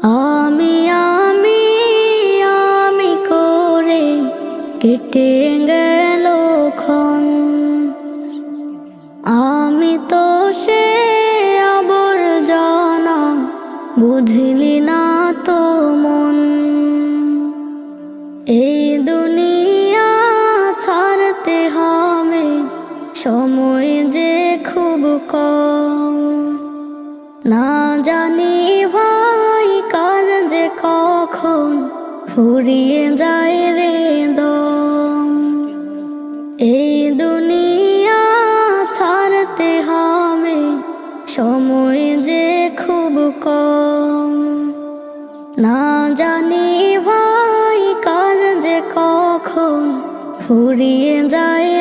আমি আমি আমি করে কেটে গেল ক্ষণ। আমি তো সে আবর্জনা, বুঝলি না তো মন। এই দুনিয়া ছাড়তে হবে, সময় যে খুব কম। না জানি ভাই কার যে কখন ফুরিয়ে যায় রে দম। এই দুনিয়া ছাড়তে হবে, সময় যে খুব কম। না জানি ভাই কার যে কখন ফুরিয়ে যায়